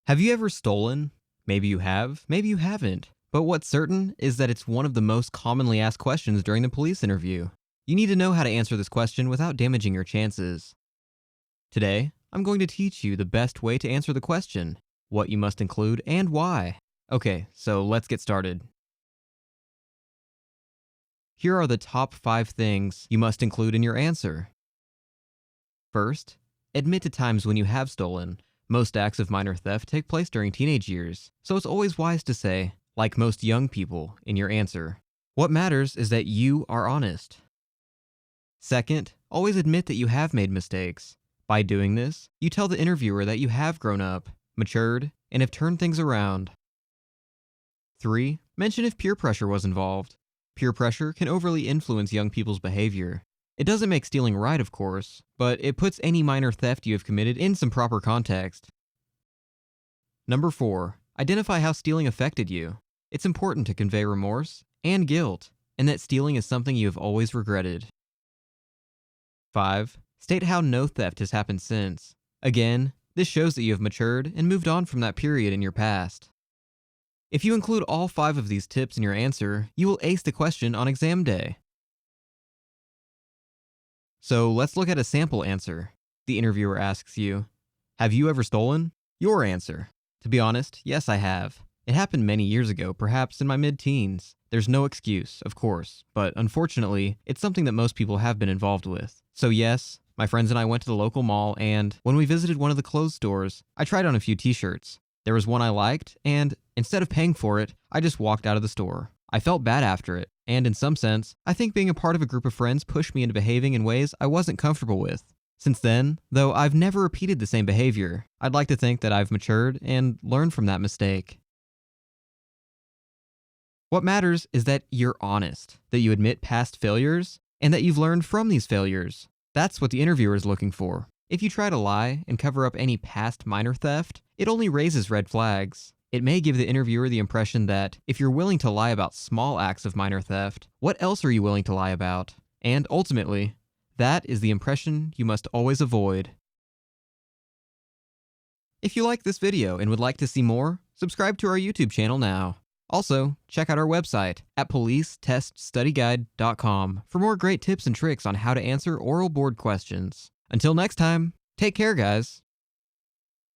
Have you ever stolen? Maybe you have, maybe you haven't. But what's certain is that it's one of the most commonly asked questions during the police interview. You need to know how to answer this question without damaging your chances. Today, I'm going to teach you the best way to answer the question, what you must include, and why. Okay, so let's get started. Here are the top 5 things you must include in your answer. First, admit to times when you have stolen. Most acts of minor theft take place during teenage years, so it's always wise to say, like most young people, in your answer. What matters is that you are honest. Second, always admit that you have made mistakes. By doing this, you tell the interviewer that you have grown up, matured, and have turned things around. 3. Mention if peer pressure was involved. Peer pressure can overly influence young people's behavior. It doesn't make stealing right, of course, but it puts any minor theft you have committed in some proper context. Number 4. Identify how stealing affected you. It's important to convey remorse and guilt, and that stealing is something you have always regretted. 5. State how no theft has happened since. Again, this shows that you have matured and moved on from that period in your past. If you include all 5 of these tips in your answer, you will ace the question on exam day. So let's look at a sample answer. The interviewer asks you, "Have you ever stolen?" Your answer: "To be honest, yes I have. It happened many years ago, perhaps in my mid-teens. There's no excuse, of course, but unfortunately, it's something that most people have been involved with. So yes, my friends and I went to the local mall, and when we visited one of the clothes stores, I tried on a few t-shirts. There was one I liked, and instead of paying for it, I just walked out of the store. I felt bad after it, and in some sense, I think being a part of a group of friends pushed me into behaving in ways I wasn't comfortable with. Since then, though I've never repeated the same behavior, I'd like to think that I've matured and learned from that mistake." What matters is that you're honest, that you admit past failures, and that you've learned from these failures. That's what the interviewer is looking for. If you try to lie and cover up any past minor theft, it only raises red flags. It may give the interviewer the impression that if you're willing to lie about small acts of minor theft, what else are you willing to lie about? And ultimately, that is the impression you must always avoid. If you like this video and would like to see more, subscribe to our YouTube channel now. Also, check out our website at policeteststudyguide.com for more great tips and tricks on how to answer oral board questions. Until next time, take care, guys.